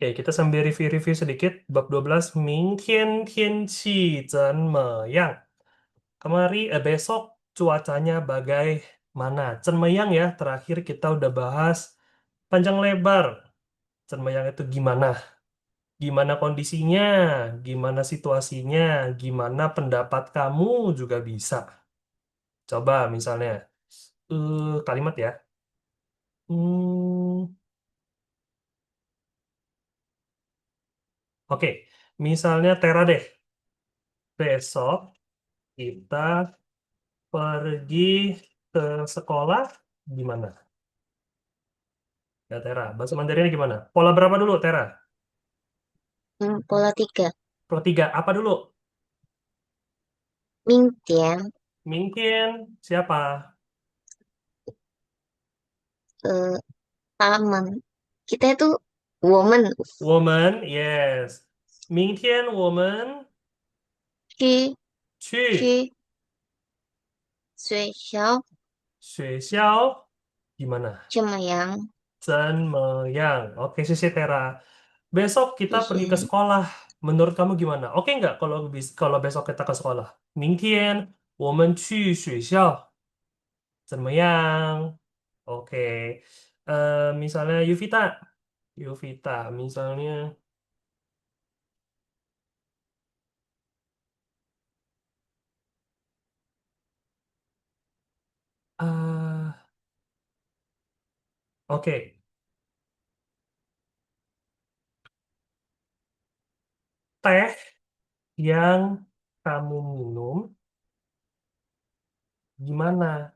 Oke, kita sambil review-review sedikit. Bab 12, 明天天气怎么样? Besok cuacanya bagaimana? 怎么样 ya, terakhir kita udah bahas panjang lebar. 怎么样 itu gimana? Gimana kondisinya? Gimana situasinya? Gimana pendapat kamu juga bisa. Coba misalnya, kalimat ya. Hmm, oke, misalnya Tera deh. Besok kita pergi ke sekolah gimana? Ya Tera, bahasa Mandarinnya gimana? Pola berapa dulu Tera? Pola tiga. Pola tiga, apa dulu? 明天 Mungkin siapa? 他们 kita itu woman Woman, yes. 明天我们去去去学校学校 gimana? 怎么样？怎么样? Oke, sisi Tera. Besok kita 谢 pergi ke 谢。sekolah. Menurut kamu gimana? Oke nggak kalau besok kita ke sekolah? 明天我们去学校怎么样? Oke. Misalnya Yuvita. Yuvita, misalnya. eh oke. Teh yang kamu minum gimana?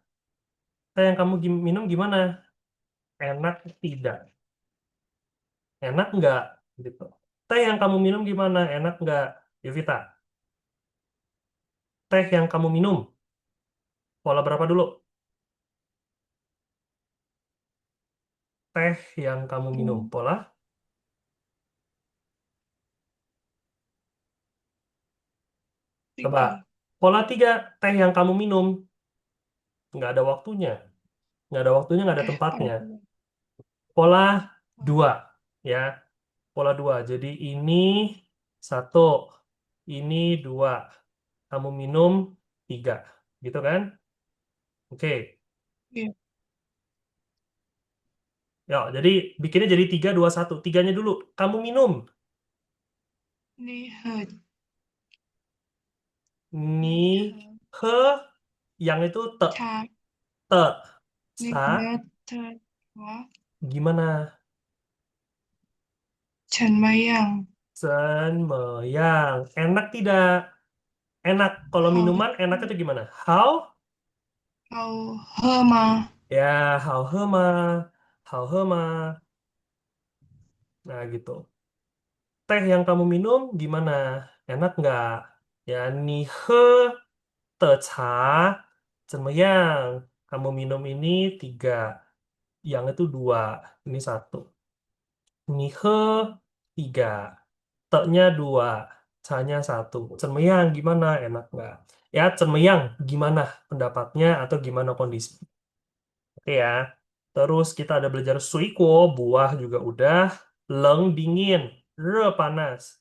Teh yang kamu minum gimana? Enak tidak? Enak nggak? Gitu. Teh yang kamu minum gimana? Enak nggak? Yuvita, teh yang kamu minum, pola berapa dulu? Teh yang kamu minum, Hmm, pola? Coba. tiga. Pola tiga, teh yang kamu minum, nggak ada waktunya. Nggak ada waktunya, nggak ada tempatnya. Ada. Pola Oh, dua, ya. Pola dua. Jadi ini satu, ini dua. Kamu minum tiga, gitu kan? Oke. iya. Ya, jadi bikinnya jadi tiga, dua, satu. Tiganya dulu. Kamu minum. 你 你喝 he yang itu te 茶，te 你 sa 喝的茶 gimana? 怎么样？Senmeyang. Enak tidak? Enak. Kalau 好 minuman enak itu gimana? How? 好喝吗？Ya, how he ma. How he ma. Nah, gitu. Teh yang kamu minum gimana? Enak nggak? Ya, ni he te cha. Senmeyang. Kamu minum ini tiga. Yang itu dua. Ini satu. Ni he tiga. Te-nya dua, ca-nya satu. Cenmeyang gimana? Enak nggak? Ya, cenmeyang gimana pendapatnya atau gimana kondisi? Oke ya. Terus kita ada belajar suiko, buah juga udah. Leng dingin, re panas.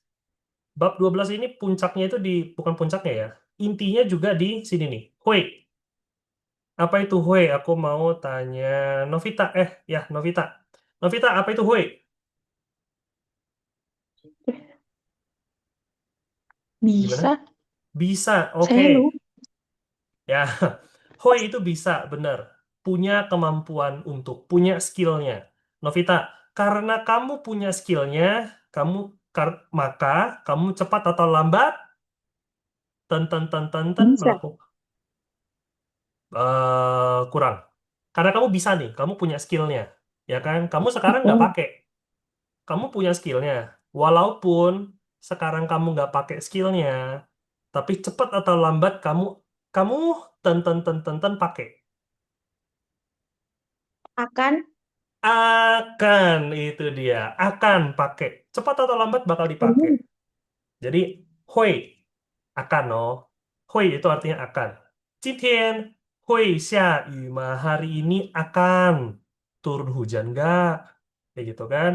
Bab 12 ini puncaknya itu bukan puncaknya ya. Intinya juga di sini nih. Hui, apa itu hui? Aku mau tanya Novita. Ya Novita. Novita, apa itu hui? Gimana? Bisa, Bisa, oke. saya lupa. Ya, Hoi itu bisa, benar. Punya kemampuan untuk, punya skillnya. Novita, karena kamu punya skillnya, kamu maka kamu cepat atau lambat, ten Bisa. melakukan kurang. Karena kamu bisa nih, kamu punya skillnya, ya kan? Kamu sekarang nggak Oh, pakai, kamu punya skillnya. Walaupun sekarang kamu nggak pakai skillnya, tapi cepat atau lambat kamu kamu ten pakai. akan. Akan itu dia, akan pakai. Cepat atau lambat bakal dipakai. Oh, Jadi, hui akan no. Hui itu artinya akan. 今天会下雨吗? Hari ini akan turun hujan nggak? Kayak gitu kan?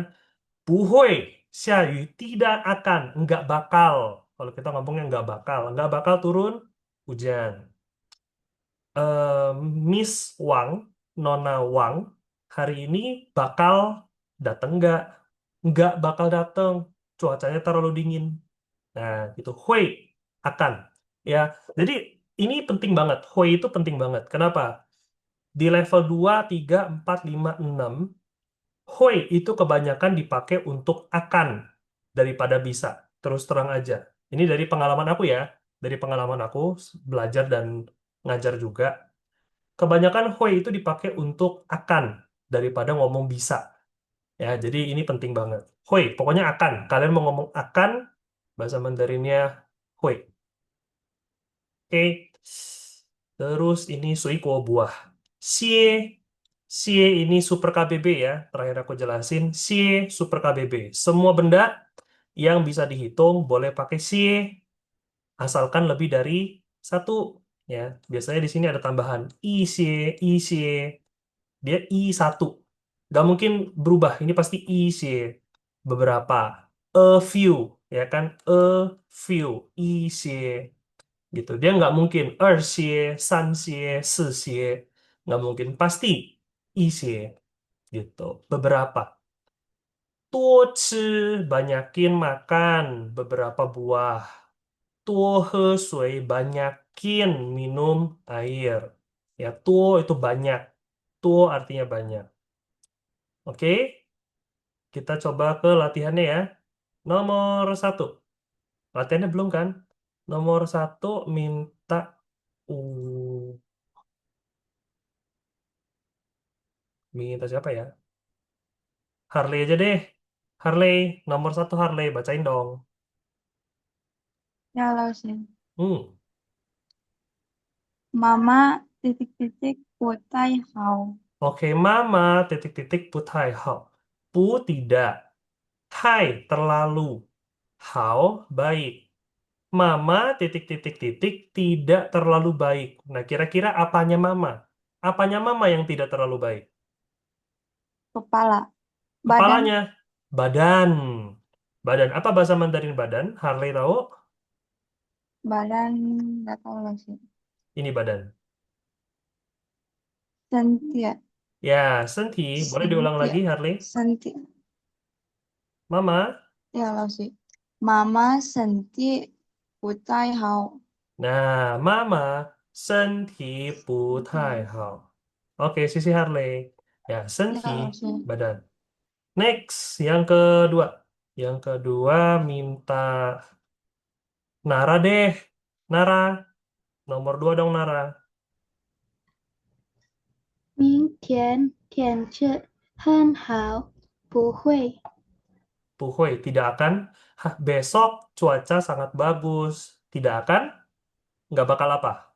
不会. xiayu tidak akan, nggak bakal. Kalau kita ngomongnya nggak bakal turun hujan. eh, Miss Wang, Nona Wang, hari ini bakal datang nggak? Nggak bakal datang. Cuacanya terlalu dingin. Nah, gitu. Hui akan. Ya, jadi ini penting banget. Hui itu penting banget. Kenapa? Di level 2, 3, 4, 5, 6, Hui itu kebanyakan dipakai untuk akan daripada bisa. Terus terang aja. Ini dari pengalaman aku ya. Dari pengalaman aku belajar dan ngajar juga. Kebanyakan Hui itu dipakai untuk akan daripada ngomong bisa. Ya, jadi ini penting banget. Hui, pokoknya akan. Kalian mau ngomong akan, bahasa Mandarinnya Hui. Oke. Terus ini suiko buah. Xie. Xie ini super KBB ya. Terakhir aku jelasin. Xie super KBB. Semua benda yang bisa dihitung boleh pakai xie. Asalkan lebih dari satu. Ya, biasanya di sini ada tambahan i xie, i xie. Dia I1. Gak mungkin berubah. Ini pasti I sih. Beberapa. A few. Ya kan? A few. I sih. Gitu. Dia nggak mungkin. Xie, san xie, si xie. Nggak mungkin. Pasti I sih. Gitu. Beberapa. Tuo ci. Banyakin makan beberapa buah. Tuo he sui. Banyakin minum air. Ya, tuo itu banyak. Tuo artinya banyak. Oke? Kita coba ke latihannya ya. Nomor satu. Latihannya belum kan? Nomor satu minta minta siapa ya? Harley aja deh. Harley, nomor satu Harley, bacain dong. Ya, Lausin. Hmm. Mama titik-titik putai hao. Oke, Mama titik-titik put hai hao. Pu tidak. Hai terlalu. Hao baik. Mama titik-titik-titik tidak terlalu baik. Nah, kira-kira apanya Mama? Apanya Mama yang tidak terlalu baik? Kepala. Badan. Kepalanya, badan. Badan. Apa bahasa Mandarin badan? Harley tahu? Badan. Nggak tahu, Lausin. Ini badan. Sentia. Ya, senti. Boleh diulang Sentia. lagi, Harley? Sentia. Mama. Ya, Lausin. Mama senti putai hao. Nah, Mama, senti pu tai Sentia. hao. Oke, sisi Harley. Ya, Ya, senti, Lausin. badan. Next, yang kedua. Yang kedua minta Nara deh. Nara. Nomor dua dong, Nara. 明天天气很好，不会。Puhui, tidak akan. Hah, besok cuaca sangat bagus. Tidak akan, nggak bakal apa?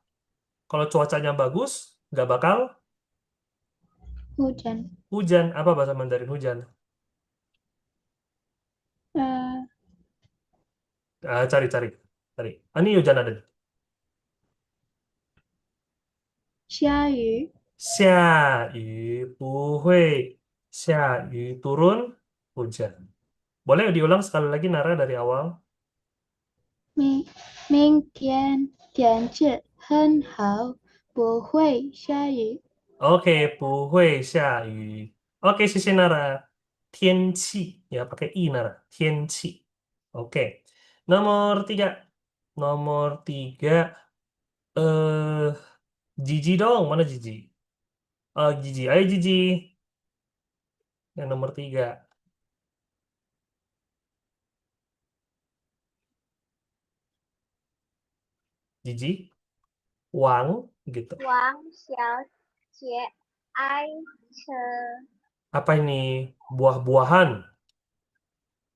Kalau cuacanya bagus, nggak bakal hujan. hujan. Apa bahasa Mandarin hujan? Eh, Cari, cari, cari. Ah, ini hujan ada. 下雨。下雨, puhui. 下雨, turun, hujan. Boleh diulang sekali lagi, Nara, dari awal? 明天天气很好，不会下雨。Oke, puhui 下雨. Oke, sisi Nara. 天气, ya pakai i Nara. 天气. Oke. Nomor tiga. Nomor tiga. Eh, Gigi dong. Mana Gigi? Gigi. Ayo Gigi. Yang nomor tiga. Gigi. Wang. Gitu. 王小姐爱吃 Apa ini? Buah-buahan.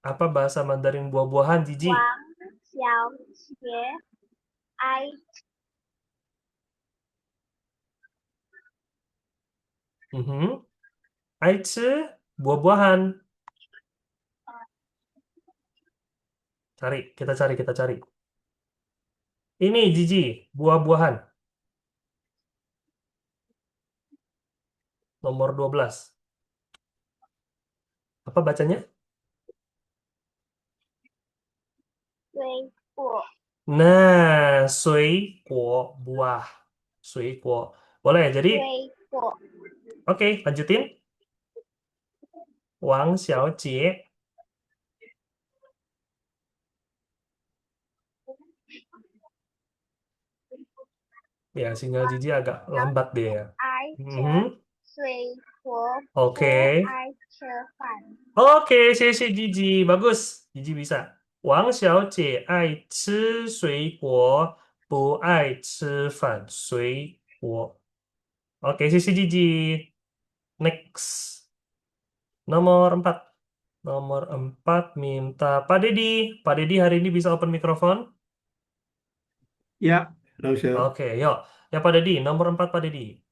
Apa bahasa Mandarin buah-buahan, Gigi? 王小姐爱 Mhm. Aice, buah-buahan. Cari, kita cari. Ini Gigi, buah-buahan. Nomor 12. Apa bacanya? Nah, 水果 buah. 水果. Boleh. Jadi, 水果 oke, lanjutin. Wang Xiaojie. Ya, sinyal Gigi agak lambat deh ya. 爱吃 Mhm. 水果 不 Oke. 爱吃饭。Oke, Gigi. Bagus. Gigi bisa. Wang Xiaojie 爱吃水果，不爱吃饭。水果. Oke, Gigi. Next. Nomor 4. Nomor 4 minta Pak Dedi. Pak Dedi hari ini bisa open mikrofon? Ya, Lausher. Oke, yuk. Ya Pak Dedi, nomor 4 Pak Dedi.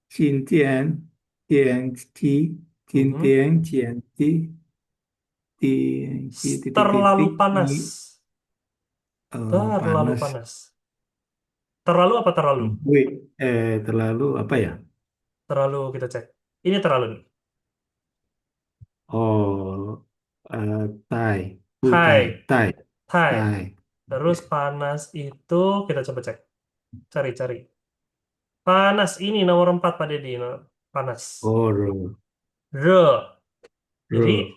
今天天气今 Mhm. 天天气Terlalu titik panas. Terlalu panas. panas. Terlalu apa terlalu? Wait, terlalu apa ya? Terlalu kita cek. Ini terlalu nih. Oh, tai, Hai, tai, hai. tai. Terus panas itu kita coba cek. Cari-cari. Panas ini nomor 4 Pak Dedi. Panas. Oh, Re. Jadi re,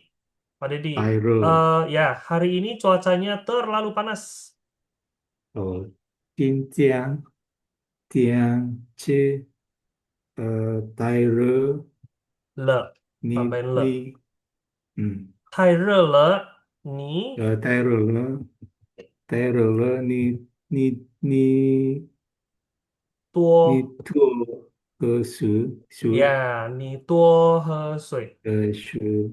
Pak Dedi, tai re. ya hari ini cuacanya terlalu panas. Oh, 今天天气tai re Le. ni Tambahin le. ni 嗯 太热了，你 tai re le tai re le ni 你多多喝水你多喝水。水水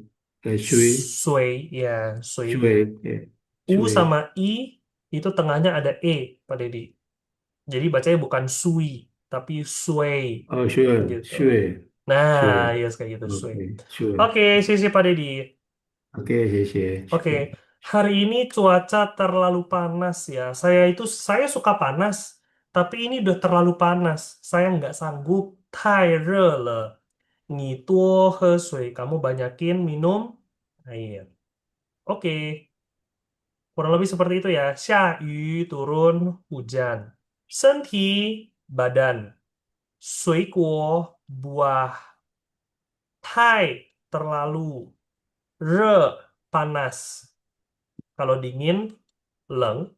水ya, 水水ya. U 水 sama I itu tengahnya ada E, Pak Deddy. Jadi bacanya bukan sui, tapi sui gitu. 水 Nah, 水 ya kayak gitu, sui. OK 水 Oke, sisi Pak Deddy. OK 谢谢 Oke, 水 hari ini cuaca terlalu panas ya. Saya suka panas, tapi ini udah terlalu panas. Saya nggak sanggup. 太热了，你多喝水. Kamu banyakin minum air. Oke, kurang lebih seperti itu ya. 下雨 turun hujan. 身体 badan. 水果 buah. 太 terlalu. 热 panas. Kalau dingin, leng.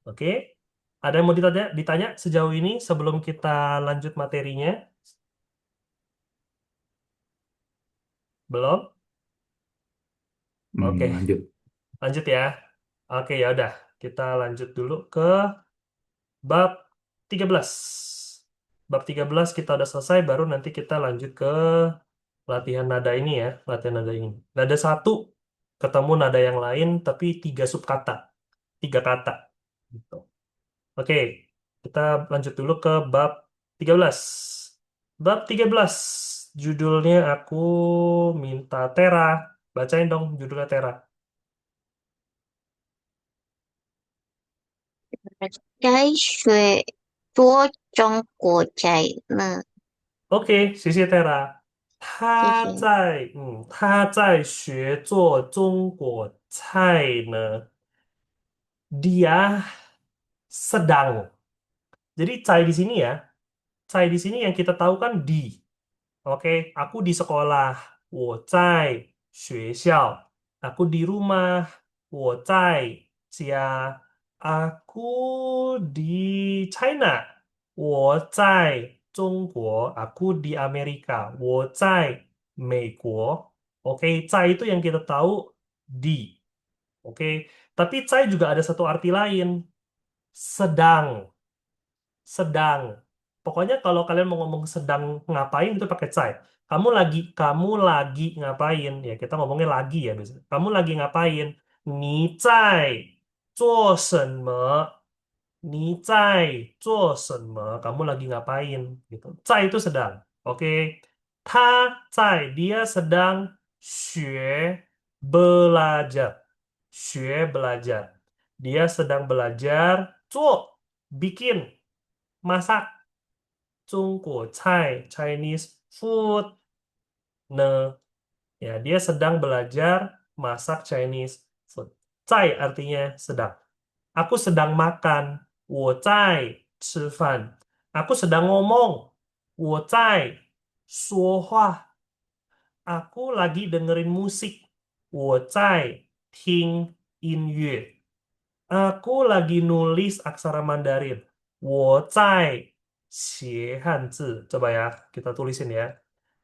Oke. Ada yang mau ditanya sejauh ini sebelum kita lanjut materinya? Belum? Oke, lanjut lanjut ya. Oke, ya udah. Kita lanjut dulu ke bab 13. Bab 13 kita udah selesai, baru nanti kita lanjut ke latihan nada ini ya. Latihan nada ini. Nada satu ketemu nada yang lain, tapi tiga subkata. Tiga kata. Gitu. Oke, kita lanjut dulu ke bab 13. Bab 13, judulnya aku minta Tera. Bacain dong judulnya Tera. 该学多中国菜呢？Oke, Sisi Tera. 谢谢。他在学做中国菜呢。Dia sedang. Jadi cai di sini ya. Cai di sini yang kita tahu kan di. Oke, aku di sekolah. 我在学校. Aku di rumah. 我在家. Aku di China. 我在中国. Aku di Amerika. 我在美国. Oke, 在 itu yang kita tahu di. Oke, tapi 在 juga ada satu arti lain. Sedang. Sedang. Pokoknya kalau kalian mau ngomong sedang ngapain itu pakai cai. Kamu lagi ngapain? Ya kita ngomongnya lagi ya biasanya. Kamu lagi ngapain? 你在做什么？你在做什么？Kamu lagi ngapain? Gitu. 在 itu sedang. Oke. 他在 dia sedang 学 belajar. 学 belajar. Dia sedang belajar 做 bikin masak 中国菜 Chinese food 呢. Ya, dia sedang belajar masak Chinese food. 在 artinya sedang. Aku sedang makan. 我在吃饭. Aku sedang ngomong. 我在说话. Aku lagi dengerin musik. 我在听音乐. Aku lagi nulis aksara Mandarin. 我在写汉字. Coba ya, kita tulisin ya.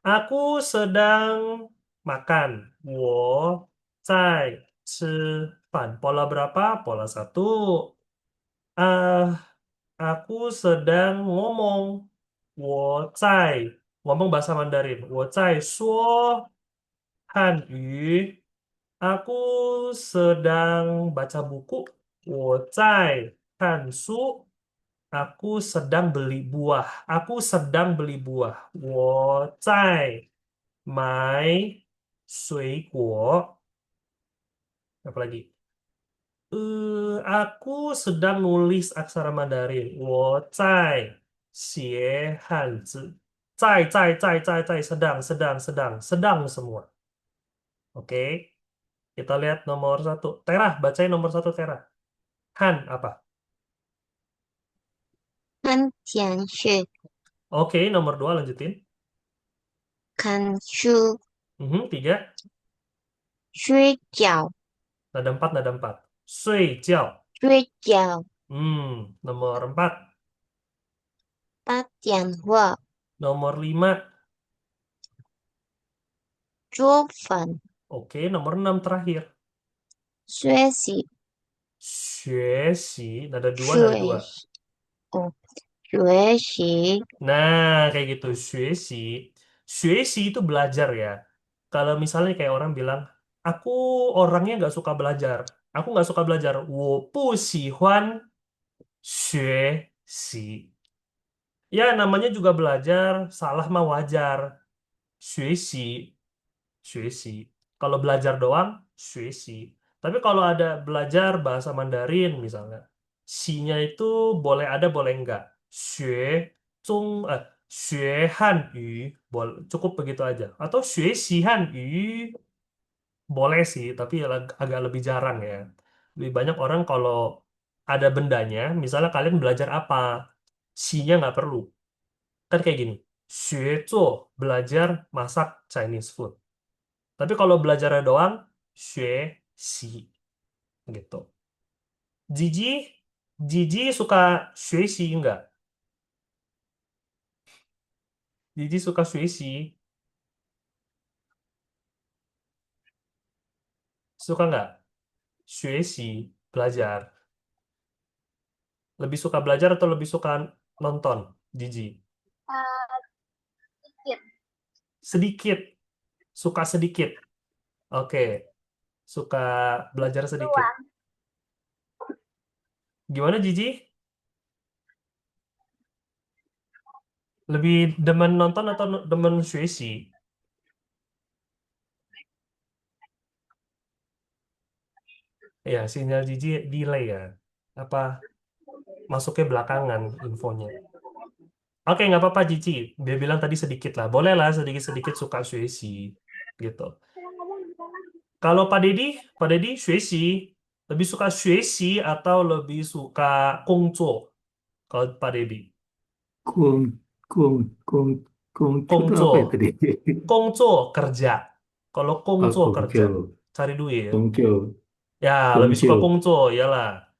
Aku sedang makan. 我在吃饭. Pola berapa? Pola satu. Ah, aku sedang ngomong. 我在 ngomong bahasa Mandarin. 我在说汉语. Aku sedang baca buku. 我在看书. Aku sedang beli buah. Aku sedang beli buah. 我在买水果. Apa lagi? Aku sedang nulis aksara Mandarin. 我在写汉字. 在 sedang, sedang, sedang, sedang semua. Oke, kita lihat nomor satu. Tera, bacain nomor satu Tera. Han apa? 看电视， Oke, nomor dua lanjutin. 看书， Tiga, 睡觉， nada empat, nada empat. 睡觉. 睡觉， Nomor empat. 打电话， Nomor lima. 做饭， Oke, nomor enam terakhir. 学习，学习, nada dua, nada 学 dua. 习，哦，学习， Nah, kayak gitu. 学习. 学习 itu belajar ya. Kalau misalnya kayak orang bilang, aku orangnya nggak suka belajar. Aku nggak suka belajar. 我不喜欢学习. Ya, namanya juga belajar. Salah mah wajar. 学习. 学习. Kalau belajar doang, 学习. Tapi kalau ada belajar bahasa Mandarin misalnya, si-nya itu boleh ada, boleh enggak. 学汉语, cukup begitu aja. Atau 学习汉语, boleh sih, tapi agak lebih jarang ya. Lebih banyak orang kalau ada bendanya, misalnya kalian belajar apa, si-nya nggak perlu. Kan kayak gini, 学做, belajar masak Chinese food. Tapi kalau belajarnya doang, 学习 gitu. Gigi, Gigi suka 学习 enggak? Gigi suka 学习, suka nggak? 学习, belajar. Lebih suka belajar atau lebih suka nonton, Gigi? Eh, sedikit Sedikit, suka sedikit. Oke, suka belajar sedikit. doang. Gimana, Gigi? Lebih demen nonton atau demen 学习? Ya, sinyal Gigi delay ya. Apa masuknya belakangan infonya. Oke, nggak apa-apa Cici. Dia bilang tadi sedikit lah. Boleh lah sedikit-sedikit suka 学习gitu. Kalau Pak Dedi 学习 lebih suka 学习 atau lebih suka 工作? Kalau Pak Dedi, Kung, kung, kung, kungcu itu apa ya 工作, tadi? 工作 kerja. Kalau 工 Oh, 作 kerja, kungcu, cari duit. kungcu, Ya, lebih suka kungcu. 工作, iyalah.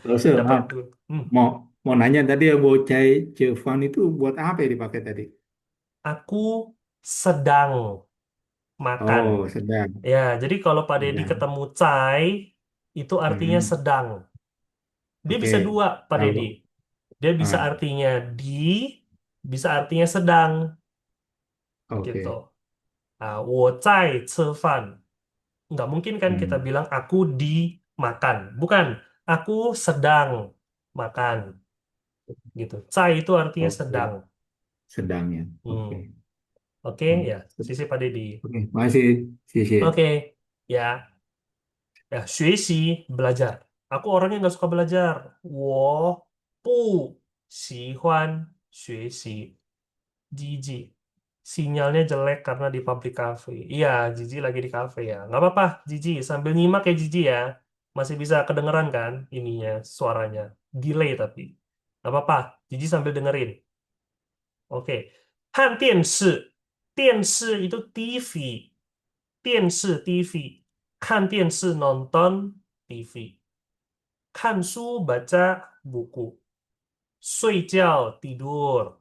Terus Dapat duit. mau mau nanya tadi ya bocai Cevan itu buat apa ya dipakai tadi? Aku sedang makan. Oh, sedang, Ya, jadi kalau Pak Dedi sedang. ketemu cai, itu artinya Mm-mm. sedang. Dia Oke, bisa dua, Pak Dedi. kalau Dia bisa ah, artinya bisa artinya sedang, gitu. oke, 我在吃饭. Nggak mungkin kan kita hmm, bilang aku di makan. Bukan, aku sedang makan, gitu. Cai itu artinya oke, sedang. sedangnya. Hmm. Oke, Oke, hmm. ya. Sisi Pak Dedi. Oke, makasih, Sisi. Oke, ya. Ya, 学习 belajar. Aku orangnya nggak suka belajar. 我不喜欢学习. Gigi. Sinyalnya jelek karena di public cafe. Iya, Gigi lagi di cafe ya. Nggak apa-apa, Gigi. Sambil nyimak ya Gigi ya. Masih bisa kedengeran kan ininya, suaranya. Delay tapi. Nggak apa-apa, Gigi sambil dengerin. Oke. 看电视，电视 itu TV. 电视 TV. 看电视 nonton TV. 看书 baca buku. 睡觉 tidur.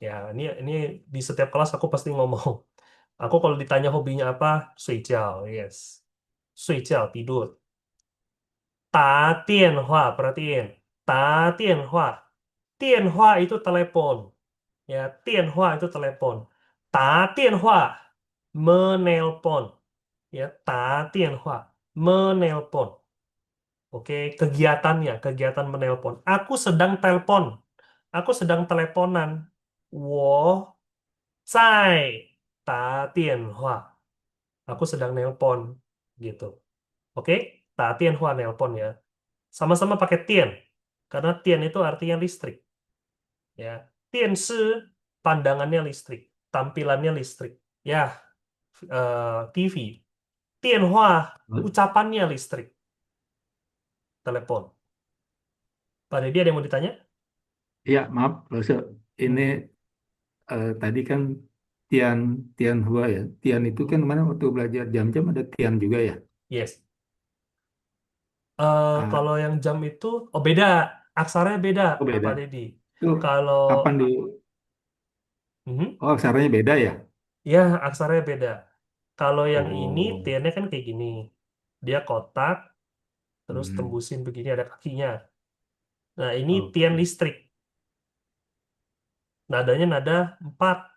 Ya, ini di setiap kelas aku pasti ngomong. Aku kalau ditanya hobinya apa, 睡觉, yes. 睡觉 tidur. 打电话, perhatiin. 打电话. 电话 itu telepon. Ya, 电话 itu telepon. 打电话 menelpon. Ya, 打电话 menelpon. Oke, kegiatan menelpon. Aku sedang telepon. Aku sedang teleponan. 我在打电话. Aku sedang nelpon gitu. Oke? 打电话 nelpon ya. Sama-sama pakai tian. Karena tian itu artinya listrik, ya. 电视 pandangannya listrik, tampilannya listrik. Ya, TV. 电话 ucapannya listrik, telepon. Pak Deddy ada yang mau ditanya? Ya, maaf, Lose. Ini Hmm. tadi kan Tian Tian Hua ya. Tian itu kan kemarin waktu belajar jam-jam ada Tian juga ya. Yes. Ah, Kalau yang jam itu, oh beda, aksaranya beda, oh beda. Pak Deddy. Itu Kalau, kapan di? Mhm. Oh, aksaranya beda ya. Ya, aksaranya beda. Kalau yang ini Oh, tiannya kan kayak gini. Dia kotak, terus hmm, tembusin begini ada kakinya. Nah, ini tian oke. listrik. Nadanya nada 4.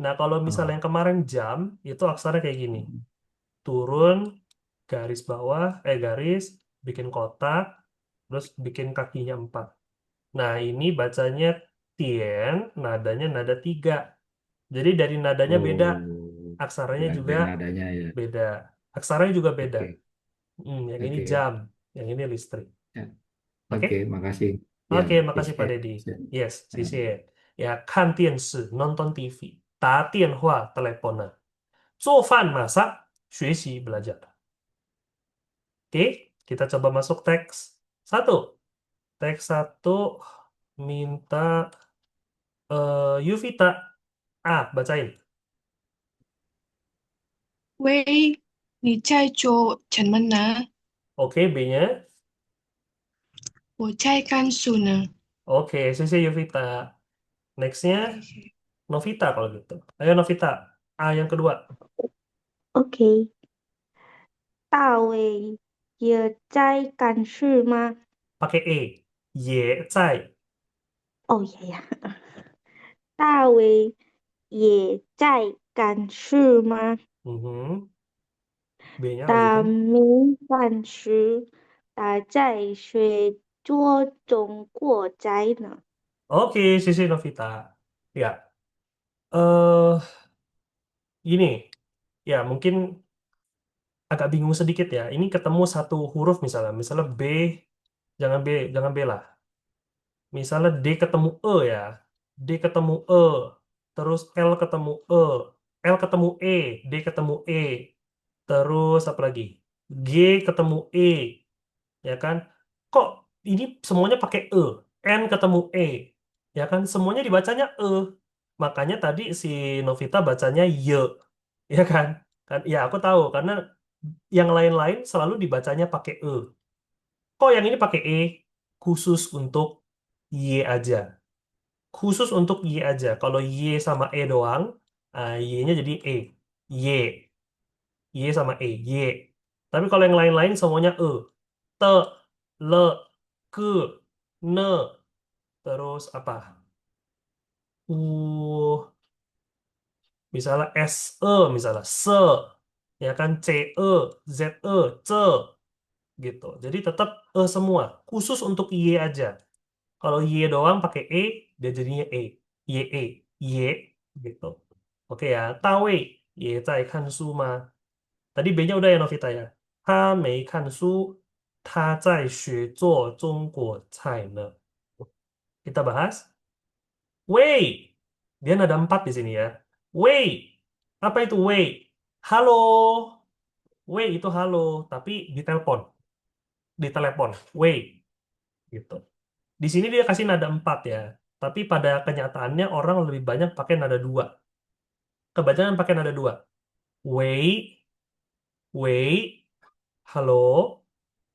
Nah, kalau misalnya Oh, yang kemarin jam, itu aksaranya kayak gini. Turun, garis bawah, garis, bikin kotak, terus bikin kakinya 4. Nah, ini bacanya tien, nadanya nada 3. Jadi dari nadanya beda, oh, aksaranya ya, juga dari nadanya ya. beda. Aksaranya juga beda. Oke, Yang ini oke. jam, yang ini listrik. Ya, oke, Oke? makasih. Ya, Oke, makasih Pak siap, Deddy. siap. Yes, Ah, 谢谢. Ya, 看电视, nonton TV. 打电话, teleponan. 做饭, masak. 学习, belajar. Oke, kita coba masuk teks. Satu. Teks satu minta Yuvita. Bacain. 喂，你在做什么呢？Oke, B-nya. 我在看书呢。Oke, 谢谢 Yuvita. Next-nya 谢谢。Novita kalau gitu. Ayo Novita. Yang kedua. OK，大伟也在赶事吗？Pakai E. 也在。哦呀呀，大伟也在赶事吗？Mhm. B-nya lagi 大 kan? 明饭时，打在水桌中过斋呢。Oke, 谢谢 Novita. Ya, eh gini. Ya, mungkin agak bingung sedikit ya. Ini ketemu satu huruf misalnya B, jangan B lah. Misalnya D ketemu E ya. D ketemu E, terus L ketemu E, L ketemu E, D ketemu E, terus apa lagi? G ketemu E, ya kan? Kok ini semuanya pakai E, N ketemu E, ya kan? Semuanya dibacanya E. Makanya tadi si Novita bacanya Y, ya kan? Kan, ya aku tahu karena yang lain-lain selalu dibacanya pakai E. Kok yang ini pakai E? Khusus untuk Y aja. Khusus untuk Y aja. Kalau Y sama E doang, Y-nya jadi E. Y. Y sama E. Y. Tapi kalau yang lain-lain semuanya E. Te, le, ke, ne, terus apa? Misalnya SE, misalnya se, ya kan CE, ZE, ce, gitu. Jadi tetap E semua. Khusus untuk Y aja. Kalau Y doang pakai E, dia jadinya E. YE, Y, gitu. Oke ya, 大卫也在看书吗? Tadi B-nya udah ya Novita ya. 他没看书，他在学做中国菜呢. Kita bahas. Wei. Dia nada 4 di sini ya. Wei. Apa itu wei? Halo. Wei itu halo, tapi di telepon, di telepon. Wei gitu. Di sini dia kasih nada 4 ya. Tapi pada kenyataannya orang lebih banyak pakai nada 2. Kebanyakan pakai nada 2. Wei, wei, halo.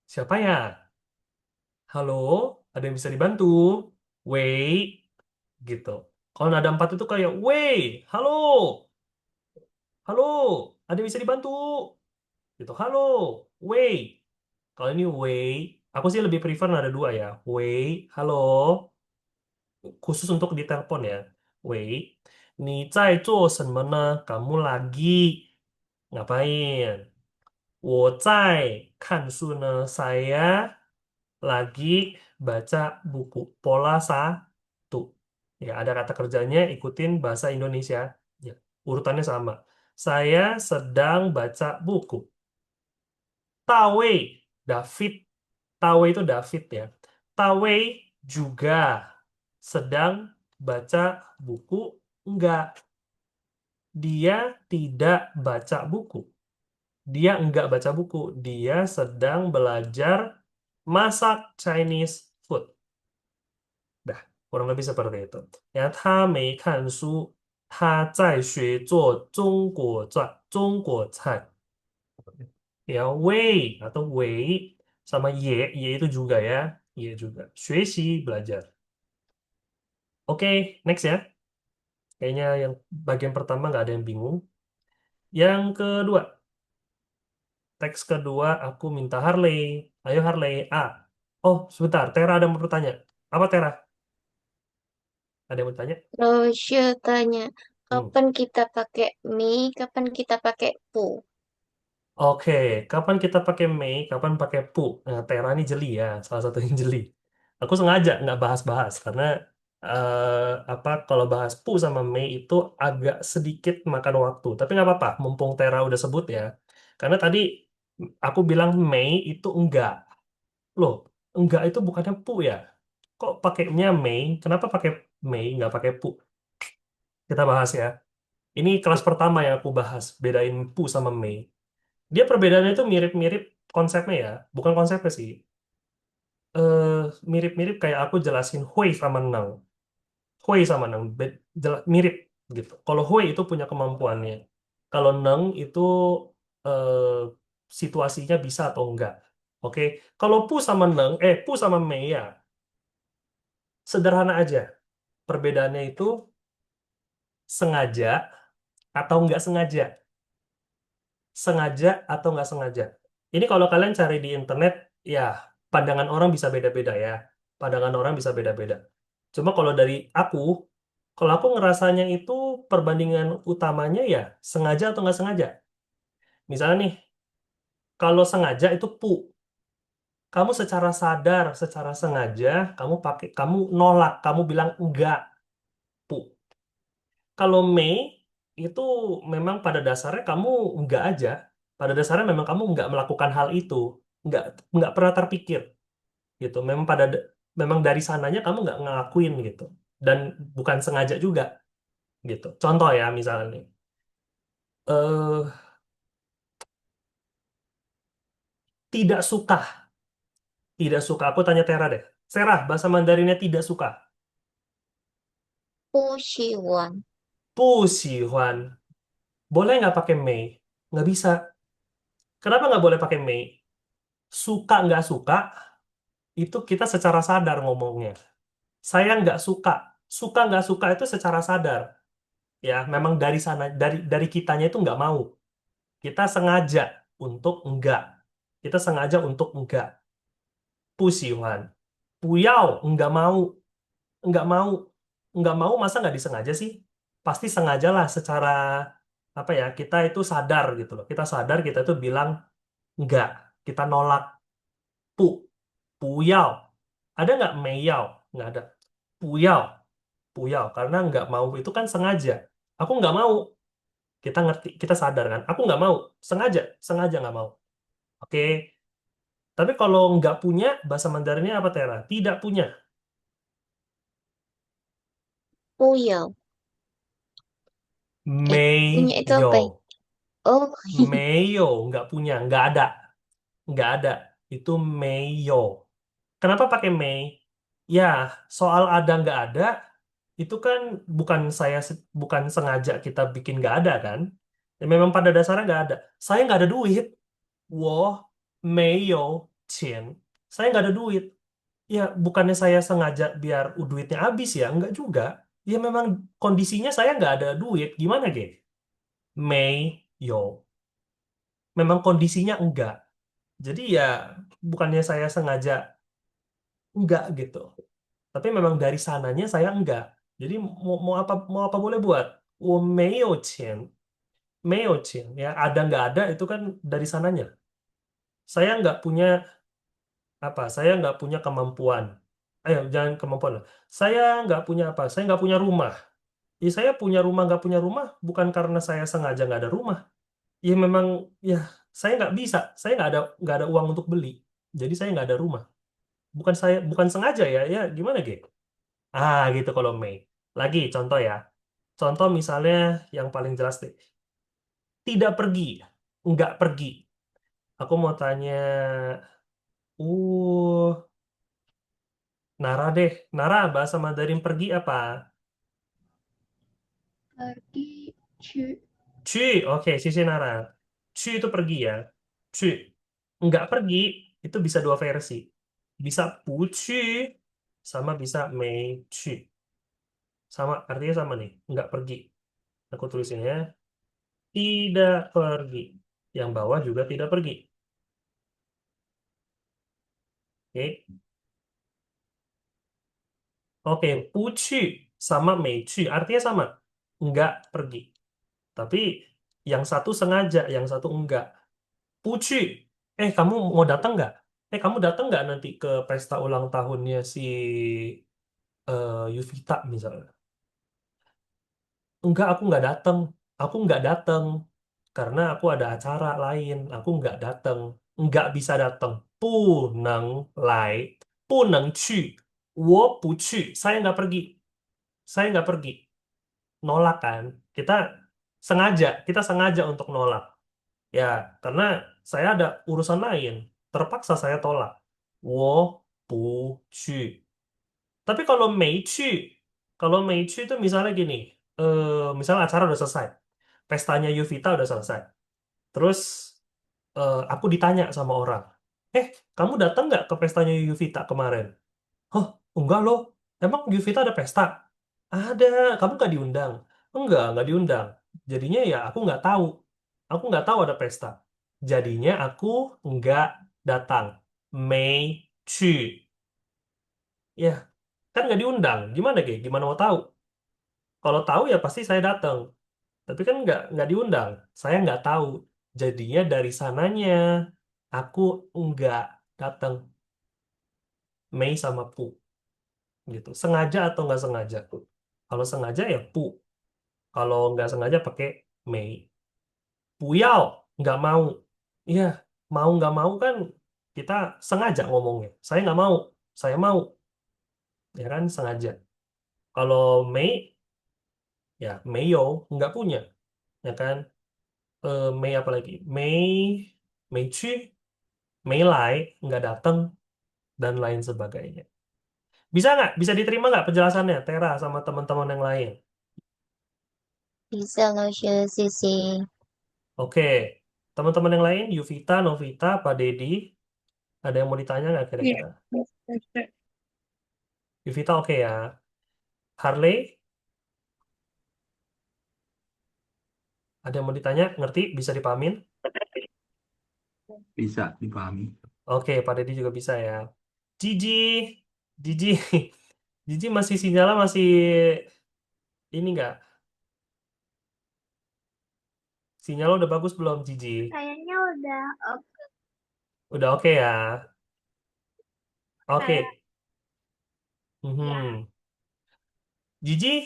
Siapa ya? Halo, ada yang bisa dibantu? Wei, gitu. Kalau nada 4 itu kayak, wei, halo, halo, ada yang bisa dibantu? Gitu, halo, wei. Kalau ini wei, aku sih lebih prefer nada 2 ya. Wei, halo, khusus untuk di telepon ya. Wei, 你在做什么呢? Kamu lagi ngapain? 我在看书呢. Saya lagi baca buku. Pola satu. Ya, ada kata kerjanya, ikutin bahasa Indonesia. Ya, urutannya sama. Saya sedang baca buku. Tawei, David. Tawei itu David ya. Tawei juga sedang baca buku. Enggak, dia tidak baca buku. Dia enggak baca buku. Dia sedang belajar masak Chinese food. Dah, kurang lebih seperti itu. Ya, 他没看书，他在学做中国菜。Ya, wei atau wei sama ye itu juga ya, ye juga. 学习 belajar. Oke, next ya. Kayaknya yang bagian pertama nggak ada yang bingung. Yang kedua, teks kedua aku minta Harley. Ayo Harley, A. Oh, sebentar, Tera ada yang mau bertanya. Apa Tera? Ada yang mau tanya? Rosya tanya, Hmm. kapan kita pakai mi, kapan kita pakai pu? Oke, kapan kita pakai Mei, kapan pakai Pu? Nah, Tera ini jeli ya, salah satu yang jeli. Aku sengaja nggak bahas-bahas karena apa kalau bahas Pu sama Mei itu agak sedikit makan waktu. Tapi nggak apa-apa, mumpung Tera udah sebut ya. Karena tadi aku bilang Mei itu enggak. Loh, enggak itu bukannya Pu ya? Kok pakainya Mei? Kenapa pakai Mei nggak pakai Pu? Kita bahas ya. Ini kelas pertama yang aku bahas, bedain Pu sama Mei. Dia perbedaannya itu mirip-mirip konsepnya ya, bukan konsepnya sih. eh Mirip-mirip kayak aku jelasin Hui sama Nang. Hui sama Nang mirip gitu. Kalau Hui itu punya kemampuannya. Kalau Nang itu eh, situasinya bisa atau enggak. Oke. Kalau Pu sama Mei ya sederhana aja. Perbedaannya itu sengaja atau enggak sengaja. Sengaja atau nggak sengaja. Ini kalau kalian cari di internet, ya pandangan orang bisa beda-beda ya. Pandangan orang bisa beda-beda. Cuma kalau aku ngerasanya itu perbandingan utamanya ya sengaja atau nggak sengaja. Misalnya nih, kalau sengaja itu pu. Kamu secara sadar, secara sengaja, kamu nolak, kamu bilang enggak, pu. Kalau Mei itu memang pada dasarnya kamu enggak aja. Pada dasarnya memang kamu enggak melakukan hal itu, enggak enggak pernah terpikir gitu. Memang dari sananya kamu enggak ngelakuin gitu. Dan bukan sengaja juga gitu. Contoh ya misalnya nih, eh tidak suka, tidak suka. Aku tanya Tera deh. Serah bahasa Mandarinnya tidak suka. 不喜欢，不喜欢. Boleh nggak pakai Mei? Nggak bisa. Kenapa nggak boleh pakai Mei? Suka nggak suka itu kita secara sadar ngomongnya. Saya nggak suka. Suka nggak suka itu secara sadar. Ya, memang dari sana, dari kitanya itu nggak mau. Kita sengaja untuk enggak. Kita sengaja untuk enggak. 不喜欢. Puyao, enggak mau. Enggak mau. Enggak mau masa nggak disengaja sih? Pasti sengajalah secara apa ya, kita itu sadar gitu loh. Kita sadar kita itu bilang enggak. Kita nolak. Pu. Puyao. Ada nggak meyao? Nggak ada. Puyao. Puyao. Karena nggak mau itu kan sengaja. Aku nggak mau. Kita ngerti, kita sadar kan. Aku nggak mau. Sengaja. Sengaja nggak mau. Oke. Tapi kalau nggak punya, bahasa Mandarinnya apa, Tera? Tidak punya. 不要， Punya itu apa ya? 没有 Oh, 没有 nggak punya nggak ada itu 没有 kenapa pakai may ya soal ada nggak ada itu kan bukan sengaja kita bikin nggak ada kan ya, memang pada dasarnya nggak ada saya nggak ada duit 我没有钱 saya nggak ada duit ya bukannya saya sengaja biar duitnya habis ya nggak juga ya memang kondisinya saya nggak ada duit gimana ge 没有 memang kondisinya enggak jadi ya bukannya saya sengaja enggak gitu tapi memang dari sananya saya enggak jadi mau apa boleh buat 我没有钱ya ada nggak ada itu kan dari sananya saya nggak punya saya nggak punya kemampuan ayo jangan kemampuan lah. Saya nggak punya saya nggak punya rumah ya saya punya rumah nggak punya rumah bukan karena saya sengaja nggak ada rumah ya memang ya saya nggak bisa saya nggak ada uang untuk beli jadi saya nggak ada rumah bukan sengaja ya ya gimana gitu gitu kalau Mei lagi contoh ya contoh misalnya yang paling jelas deh tidak pergi nggak pergi aku mau tanya uh Nara deh Nara bahasa Mandarin pergi apa Pergi, cu. Cuy oke sisi Nara cuy itu pergi ya cuy nggak pergi itu bisa dua versi bisa 不去 sama bisa 没去 sama artinya sama nih nggak pergi aku tulisin ya tidak pergi yang bawah juga tidak pergi oke oke 不去 sama 没去 artinya sama nggak pergi tapi yang satu sengaja yang satu enggak 不去 kamu mau datang nggak kamu datang nggak nanti ke pesta ulang tahunnya si Yuvita misalnya enggak aku nggak datang aku nggak datang karena aku ada acara lain aku nggak bisa datang 不能来不能去我不去saya nggak pergi saya nggak pergi nolak kan kita kita sengaja untuk nolak ya karena saya ada urusan lain terpaksa saya tolak 我不去 tapi kalau 没去itu misalnya gini misalnya acara udah selesai pestanya Yuvita udah selesai terus aku ditanya sama orang kamu datang nggak ke pestanya Yuvita kemarin oh enggak loh emang Yuvita ada pesta ada kamu nggak diundang nggak diundang jadinya ya aku nggak tahu ada pesta jadinya aku nggak datang 没去 ya kan nggak diundang gimana gimana mau tahu kalau tahu ya pasti saya datang tapi kan nggak diundang saya nggak tahu jadinya dari sananya aku nggak datang Mei sama Pu gitu sengaja atau nggak sengaja kalau sengaja ya Pu kalau nggak sengaja pakai Mei Puyao nggak mau iya mau nggak mau kan kita sengaja ngomongnya saya nggak mau saya mau ya kan sengaja kalau Mei ya Meio nggak punya ya kan Mei apa lagi Mei Mei Chu Mei Lai nggak datang dan lain sebagainya bisa nggak bisa diterima nggak penjelasannya Tera sama teman-teman yang lain bisa loh, Sisi. oke teman-teman yang lain Yuvita Novita Pak Dedi ada yang mau ditanya nggak Iya, kira-kira oke. Yuvita oke ya Harley ada yang mau ditanya ngerti bisa dipahamin Bisa dipahami. oke Pak Dedi juga bisa ya Gigi Gigi Gigi masih sinyalnya masih ini nggak sinyal udah bagus belum Gigi Kayaknya udah oke. udah oke ya oke Kayak ya. Mhm. Gigi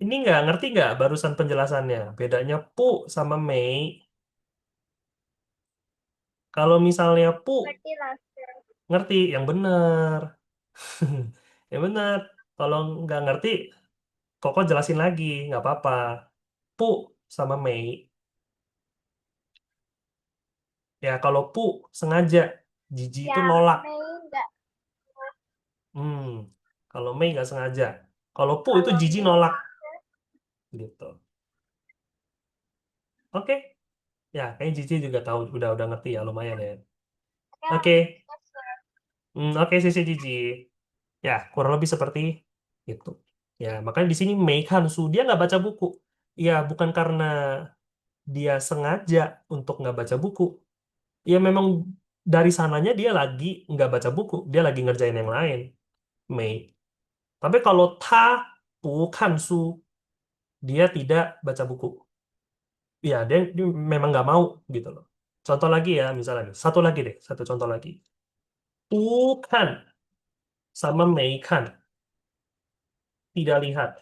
ini nggak ngerti nggak barusan penjelasannya bedanya pu sama mei kalau misalnya pu Berarti lah. ngerti yang bener yang bener kalau nggak ngerti Koko jelasin lagi nggak apa-apa pu pu sama mei. Ya, kalau pu sengaja, jiji itu nolak. Hmm, kalau mei nggak sengaja. Kalau pu itu jiji nolak. Gitu. Oke. Ya, kayaknya Cici juga tahu, udah ngerti ya, lumayan ya. Oke. Oke, Sisi Cici. Ya, kurang lebih seperti itu. Ya, makanya di sini Mei Hansu dia nggak baca buku. Ya, bukan karena dia sengaja untuk nggak baca buku. Ya, memang dari sananya dia lagi nggak baca buku. Dia lagi ngerjain yang lain, Mei. Tapi kalau Ta bukan Su, dia tidak baca buku. Ya, dia memang nggak mau gitu loh. Contoh lagi ya, misalnya nih. Satu lagi deh, satu contoh lagi. Bukan sama Meikan, tidak lihat.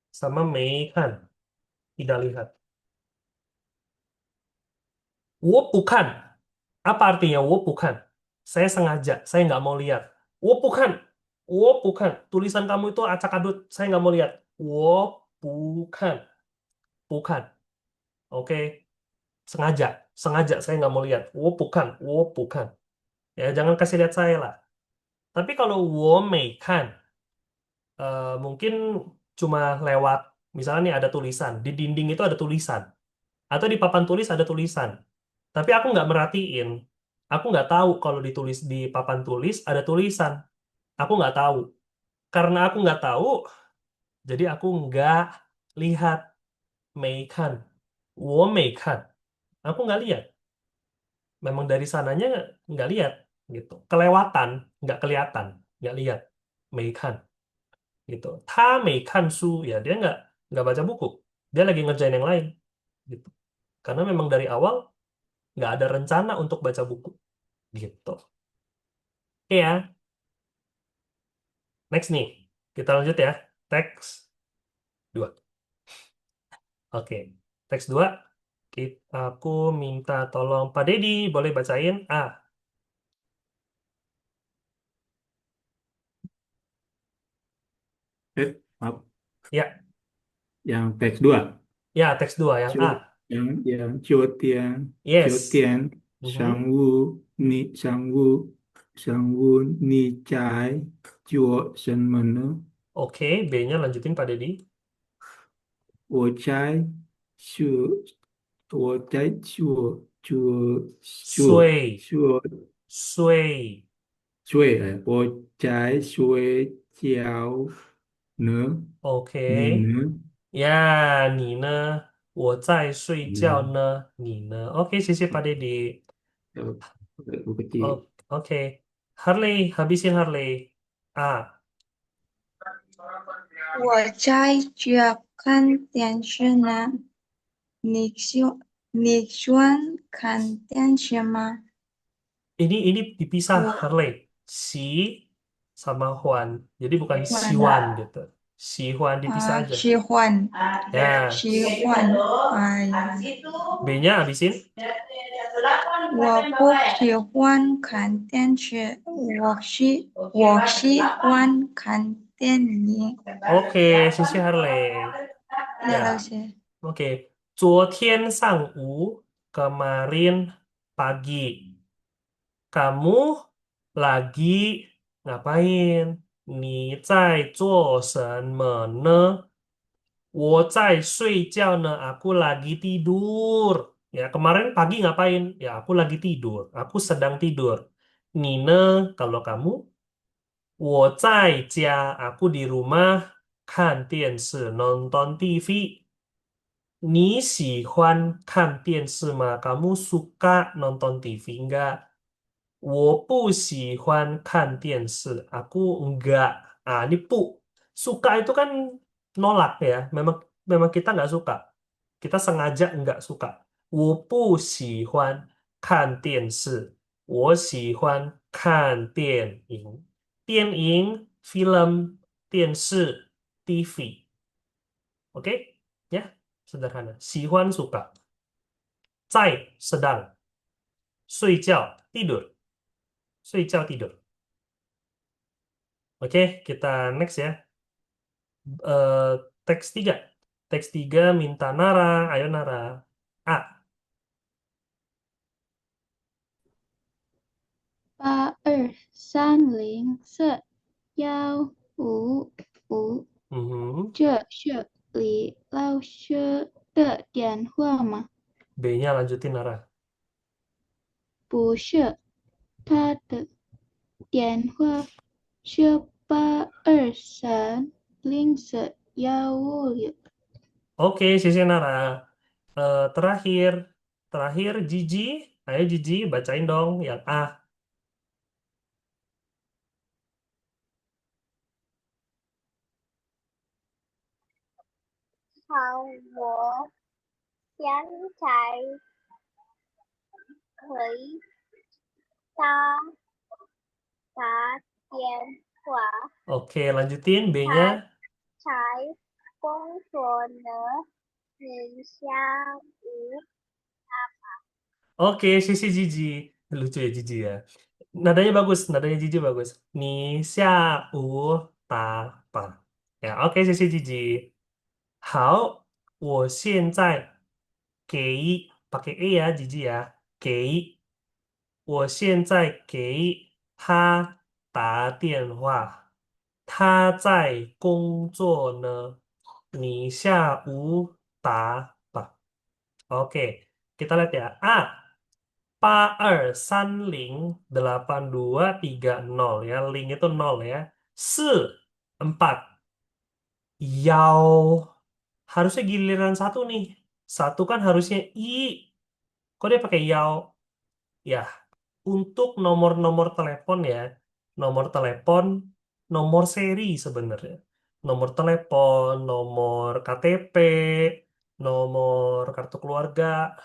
Sama Meikan, tidak lihat. 我不看. Apa artinya 我不看? Saya sengaja, saya nggak mau lihat. 我不看, 我不看. Tulisan kamu itu acak-adut, saya nggak mau lihat. 我不看, bukan. Oke, sengaja, sengaja saya nggak mau lihat. 我不看, 我不看. Ya, jangan kasih lihat saya lah. Tapi kalau 我没看, mungkin cuma lewat, misalnya nih ada tulisan, di dinding itu ada tulisan, atau di papan tulis ada tulisan. Tapi aku nggak merhatiin. Aku nggak tahu kalau ditulis di papan tulis ada tulisan. Aku nggak tahu. Karena aku nggak tahu, jadi aku nggak lihat. Meikan. 我没看. Aku nggak lihat. Memang dari sananya nggak lihat. Gitu. Kelewatan, nggak kelihatan. Nggak lihat. Meikan. Gitu. Ta meikan su. Ya, dia nggak baca buku. Dia lagi ngerjain yang lain. Gitu. Karena memang dari awal nggak ada rencana untuk baca buku. Gitu. Oke ya, next nih. Kita lanjut ya. Teks 2. Oke. Teks 2. Aku minta tolong Pak Dedi, boleh bacain A. Maaf, Ya, yang teks 2. ya teks 2 yang A. Yang Yes. Qiu Mhm. Shangwu Ni Chai Juo Shen Men Ne, Oke, B-nya lanjutin Pak Dedi. Wo Chai Shu Wo Chai Sui. Shuo Sui. Wo Chai Shui Jiao Ne Ni Oke. Ne. 呀，你呢？我在睡觉 Ya, 呢，你呢？Oke, sisi Pak Dedi. kalau buku kecil. Oh, oke. Harley, habisin Harley. A. 我在这看电视呢。你喜欢看电视吗？Ini dipisah我 Harley. Si sama Huan. Jadi bukan 喜 Siwan gitu. Si Huan dipisah aja. 喜欢 Ya, 喜欢哎，B-nya habisin. 我不喜欢看电视，我喜欢看电影。Oke, sisi Harley. 呀，老 Ya, 师，oke. 昨天上午, kemarin pagi. Kamu lagi ngapain? 你在做什么呢？我在睡觉呢. Aku lagi tidur. Ya, kemarin pagi ngapain? Ya, aku lagi tidur. Aku sedang tidur. Nina, kalau kamu, 我在家. Aku di rumah. 看电视, nonton TV. 你喜欢看电视吗? Kamu suka nonton TV enggak? 我不喜欢看电视. Aku enggak. Ah, ini pu. Suka itu kan nolak ya. Memang memang kita nggak suka. Kita sengaja nggak suka. 我不喜欢看电视. 我喜欢看电影. 电影, film, 电视, TV. Oke? Ya, sederhana. 喜欢 suka. 在 sedang. 睡觉 tidur. 睡觉 tidur. Oke, kita next ya. Eh, teks 3. Teks 3 minta Nara. Ayo Nara. A. 82301555，Mhm. 这是李老师的电话吗？B-nya lanjutin Nara. 不是，他的电话是82304156。Oke, sisi Nara. Terakhir. Terakhir Gigi. Ayo Gigi, bacain dong yang A. 好，我现在可以打电话， Oke, lanjutin 才 B-nya. 才工作呢，你下午 Oke, sisi Gigi. Lucu ya Gigi ya. Nadanya bagus, nadanya Gigi bagus. Ni xia u ta pa. Ya, oke sisi Gigi. 好，我现在给 pakai e 呀，Gigi 呀，给我现在给他打电话，他在工作呢，你下午打吧。Oke, kita lihat ya. A, 82308230 ya. Link itu 0 ya. 4. Yao. Harusnya giliran satu nih. Satu kan harusnya I. Kok dia pakai Yao? Ya, untuk nomor-nomor telepon ya. Nomor telepon, nomor seri sebenarnya. Nomor telepon, nomor KTP, nomor kartu keluarga,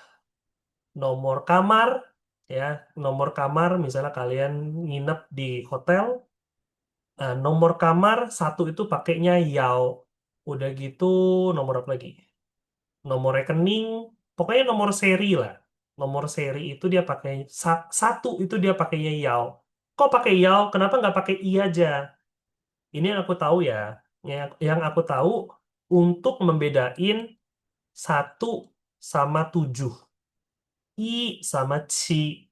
nomor kamar, ya. Nomor kamar, misalnya kalian nginep di hotel, nomor kamar satu itu pakainya Yao. Udah gitu, nomor apa lagi? Nomor rekening, pokoknya nomor seri lah. Nomor seri itu dia pakai satu itu dia pakainya Yao. Kok pakai Yao? Kenapa nggak pakai I aja? Ini yang aku tahu ya. Yang aku tahu untuk membedain 1 sama 7. I sama Ci.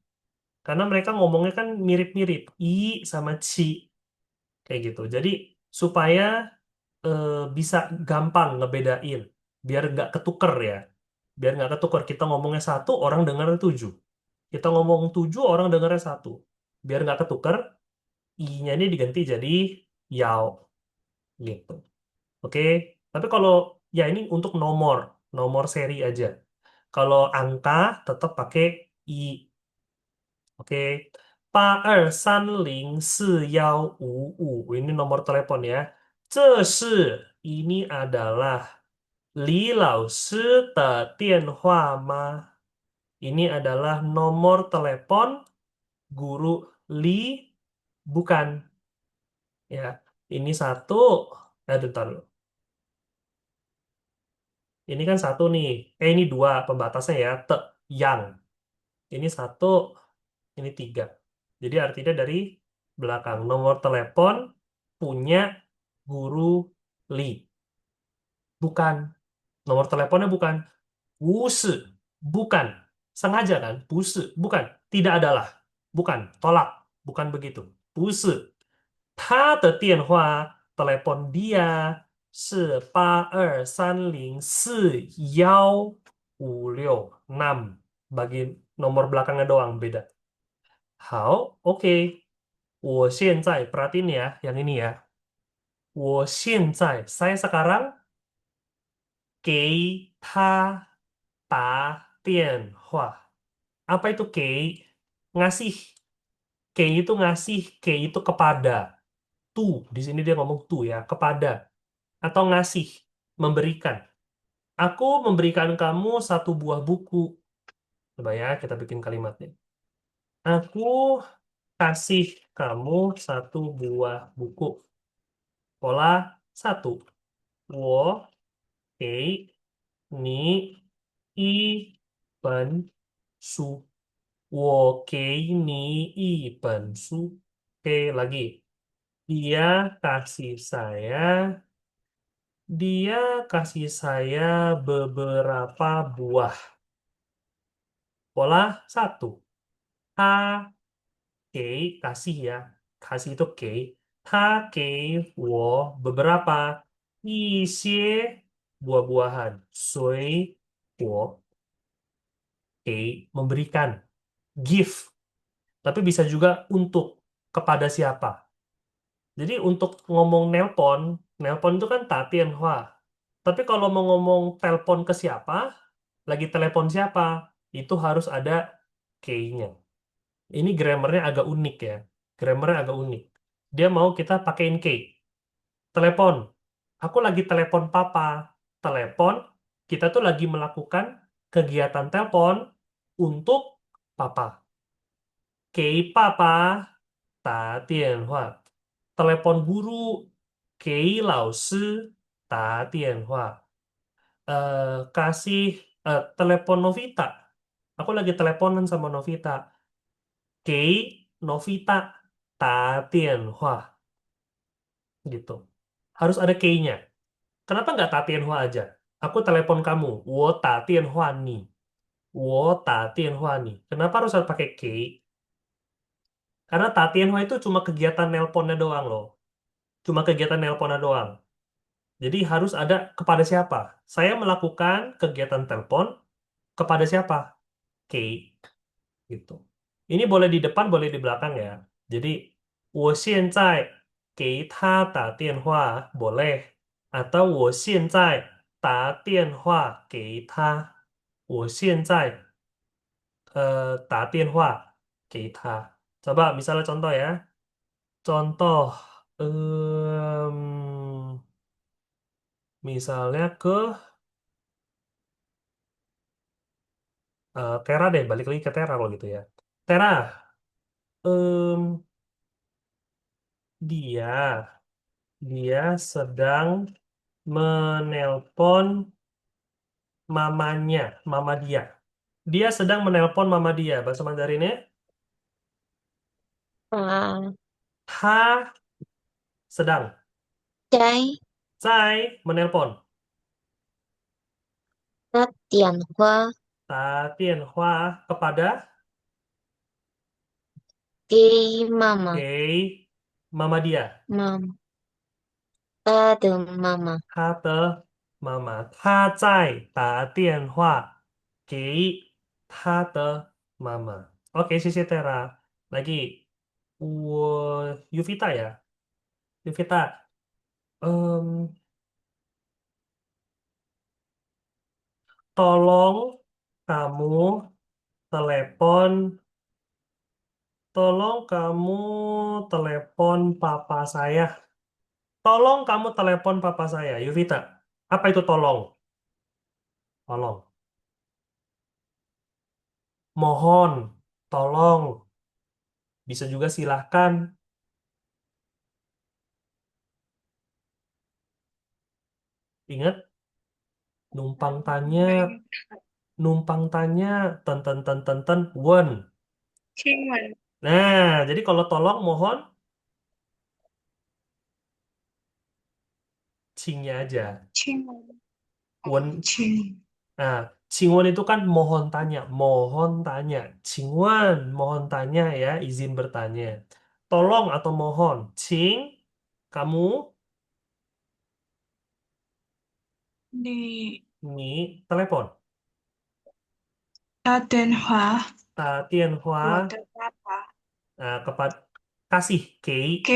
Karena mereka ngomongnya kan mirip-mirip. I sama Ci. Kayak gitu. Jadi supaya bisa gampang ngebedain. Biar nggak ketuker ya. Biar nggak ketukar kita ngomongnya satu orang dengarnya 7, kita ngomong 7 orang dengarnya satu, biar nggak ketukar i-nya ini diganti jadi yao gitu. Oke, tapi kalau ya ini untuk nomor nomor seri aja, kalau angka tetap pakai i. Oke, 82304155, ini nomor telepon ya. 这是 ini adalah 李老师的电话吗? Ini adalah nomor telepon guru Li, bukan ya. Ini satu, bentar dulu. Ini kan satu nih. Ini dua pembatasnya ya. Yang. Ini satu, ini tiga. Jadi artinya dari belakang. Nomor telepon punya guru Li. Bukan. Nomor teleponnya bukan. 不是, bukan. Sengaja kan? 不是, bukan. Tidak adalah. Bukan. Tolak. Bukan begitu. 不是. 他的电话 telepon dia 是82304156. Bagi nomor belakangnya doang beda. 好, oke. 我现在 perhatiin ya, yang ini ya. 我现在 saya sekarang 给他打电话. Apa itu kei? Ngasih. Kei itu ngasih, kei itu kepada. Tu, di sini dia ngomong tu ya, kepada. Atau ngasih, memberikan. Aku memberikan kamu satu buah buku. Coba ya, kita bikin kalimatnya. Aku kasih kamu satu buah buku. Pola satu. 我给你一本书. 我给你一本书. Oke, lagi. Dia kasih saya Dia kasih saya beberapa buah. Pola satu. Ta kasih ya. Kasih itu Ta beberapa 一些 buah-buahan. 水果 memberikan. Give. Tapi bisa juga untuk kepada siapa. Jadi untuk ngomong nelpon, nelpon itu kan tatian hua. Tapi kalau mau ngomong telepon ke siapa, lagi telepon siapa, itu harus ada key-nya. Ini grammarnya agak unik ya. Grammarnya agak unik. Dia mau kita pakein key. Telepon. Aku lagi telepon papa. Telepon, kita tuh lagi melakukan kegiatan telepon untuk papa. Key papa, ta dian hua. Telepon guru, kei lao sư, ta dian hua. Kasih telepon Novita. Aku lagi teleponan sama Novita. Kei Novita, ta dian hua. Gitu. Harus ada kei-nya. Kenapa nggak ta dian hua aja? Aku telepon kamu. Wo ta dian hua ni. Wo ta dian hua ni. Kenapa harus pakai kei? Karena ta dian hua itu cuma kegiatan nelponnya doang loh. Cuma kegiatan nelponnya doang. Jadi harus ada kepada siapa? Saya melakukan kegiatan telepon kepada siapa? Kate gitu. Ini boleh di depan, boleh di belakang ya. Jadi 我现在给他打电话 boleh atau 我现在打电话给他。我现在打电话给他。Coba misalnya contoh ya. Contoh misalnya ke Tera deh, balik lagi ke Tera kalau gitu ya. Tera, em, dia dia sedang menelpon mamanya, mama dia. Dia sedang menelpon mama dia. Bahasa Mandarinnya, À, ha sedang, trái zai menelpon, tát tiền hoa ta tian hua kepada cái mama gay mama dia. mama ta từ mama 他的妈妈，他在打电话给他的妈妈。Oke, 谢谢 Tera. Lagi, Yuvita ya. Yuvita, em, tolong kamu telepon, tolong kamu telepon papa saya. Tolong kamu telepon papa saya, Yuvita. Apa itu tolong? Tolong. Mohon, tolong. Bisa juga silahkan. Ingat, numpang tanya, Nggak ingat. numpang tanya, ten ten ten ten ten, wen. Ciuman. Nah, jadi kalau tolong mohon, cingnya aja. Ciuman. Wen, Cium. nah, cingwen itu kan mohon tanya, mohon tanya. Cingwen, mohon tanya ya, izin bertanya. Tolong atau mohon, cing, kamu, Di nih, telepon. 打电话 Ta tian hua, 我的爸爸 kepada, kasih, ke,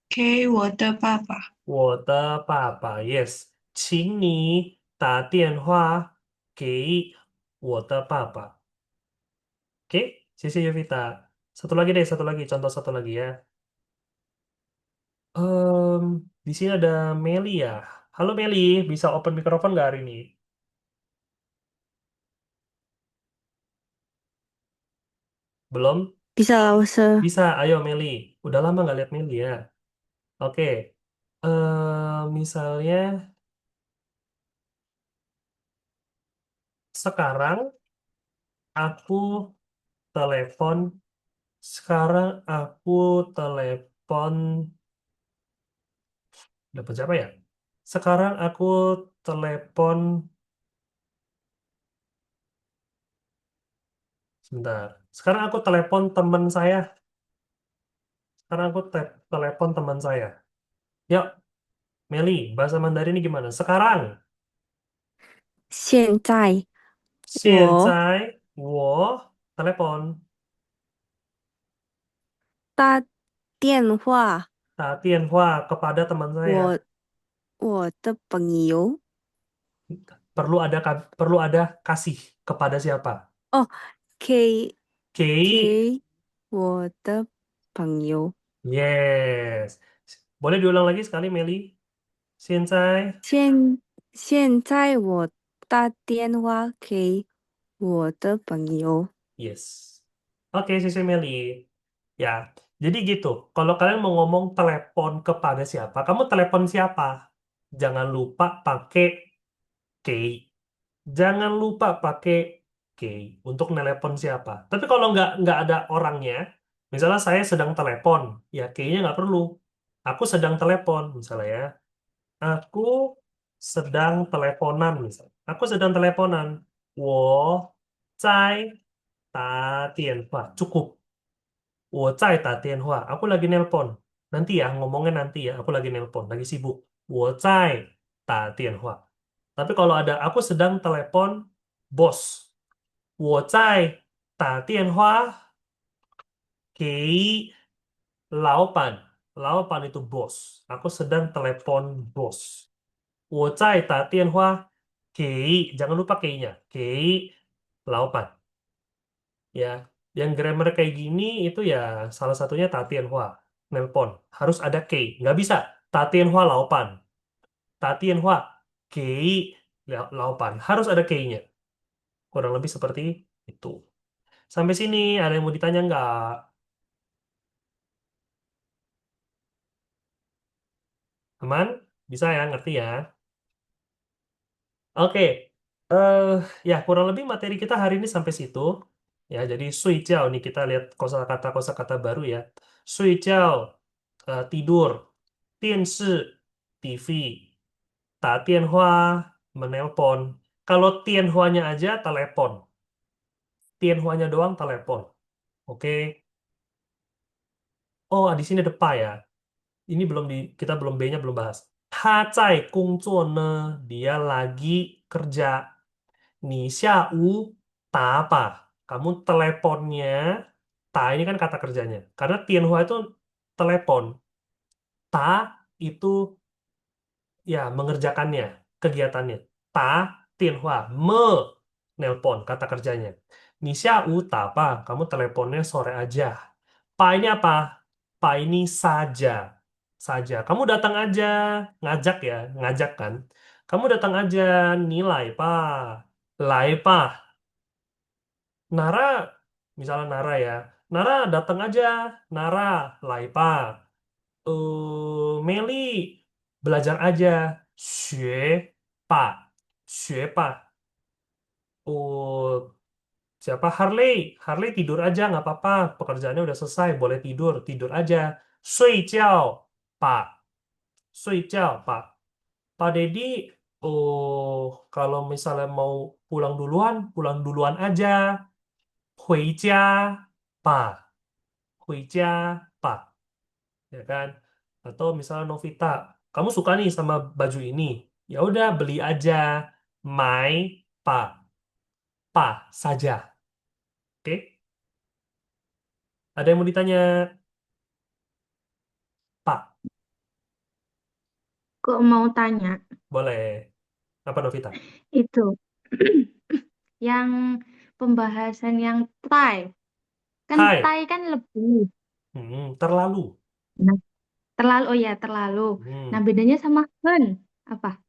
给我的爸爸。我的爸爸，yes，请你打电话给我的爸爸。Oke, sisi Yovita. Satu lagi deh, satu lagi, contoh satu lagi ya. Di sini ada Meli ya. Halo Meli, bisa open mikrofon nggak hari ini? Belum? Bisa lah, Bisa, ayo Meli. Udah lama nggak lihat Meli ya. Oke, misalnya sekarang aku telepon, sekarang aku telepon, dapat siapa ya? Sekarang aku telepon, sebentar. Sekarang aku telepon teman saya. Sekarang aku telepon teman saya. Yuk, Meli, bahasa Mandarin ini gimana? Sekarang, 现在现我在我 telepon 打电话 打电话 kepada teman saya. 我的朋友 Perlu ada kasih kepada siapa? 哦，给 Oke, 给我的朋友。yes. Boleh diulang lagi sekali, Meli? 现在现在我打电话给我的朋友。yes. Oke, sisi Meli. Ya, jadi gitu. Kalau kalian mau ngomong telepon kepada siapa, kamu telepon siapa? Jangan lupa pakai kei. Jangan lupa pakai kei untuk nelepon siapa. Tapi kalau nggak ada orangnya, misalnya saya sedang telepon, ya kei-nya nggak perlu. Aku sedang telepon, misalnya ya. Aku sedang teleponan, misalnya. Aku sedang teleponan. 我在打电话. Cukup. 我在打电话. Aku lagi nelpon. Nanti ya, ngomongnya nanti ya. Aku lagi nelpon, lagi sibuk. 我在打电话. Tapi kalau ada aku sedang telepon bos. 我在打电话给老板. Laopan itu bos. Aku sedang telepon bos. 我在打电话给, jangan lupa kei-nya. 给老板. Ya, yang grammar kayak gini itu ya salah satunya tatianhua, nelpon. Harus ada kei. Nggak bisa tatianhua laopan. Tatianhua kei laopan. Harus ada kei-nya. Kurang lebih seperti itu. Sampai sini ada yang mau ditanya nggak? Aman? Bisa ya, ngerti ya? Oke, eh ya kurang lebih materi kita hari ini sampai situ. Ya, jadi sui jiao nih kita lihat kosakata baru ya. Sui jiao, tidur. Tianshi, TV. Ta tianhua, menelpon. Kalau tianhuanya aja telepon. Tianhuanya doang telepon. Oke. Oh, di sini ada pa ya. Ini kita belum B-nya belum bahas. Ta zai gongzuo ne, dia lagi kerja. Ni xiaowu ta apa? Kamu teleponnya, ta ini kan kata kerjanya. Karena tianhua itu telepon. Ta itu ya mengerjakannya, kegiatannya. Ta tianhua, nelpon kata kerjanya. Ni xiaowu ta apa? Kamu teleponnya sore aja. Pa ini apa? Pa ini saja. Saja. Kamu datang aja, ngajak ya, ngajak kan. Kamu datang aja, nilai pa. Lai pa. Nara, misalnya Nara ya. Nara datang aja, Nara, lai pa. Meli belajar aja, 学吧, 学吧. Oh, siapa Harley? Harley tidur aja nggak apa-apa. Pekerjaannya udah selesai, boleh tidur, tidur aja. 睡觉吧, 睡觉吧. Pak Dedi, oh kalau misalnya mau pulang duluan aja. 回家吧, 回家吧. Ya kan? Atau misalnya Novita, kamu suka nih sama baju ini, ya udah beli aja, mai pa, pa saja, oke? Ada yang mau ditanya, Pak? Kok mau tanya Boleh. Apa Novita? itu yang pembahasan yang Thai. Kan Hai, Thai kan lebih. terlalu. Nah, terlalu, oh ya, terlalu. Nah, Hmm. bedanya sama hen apa?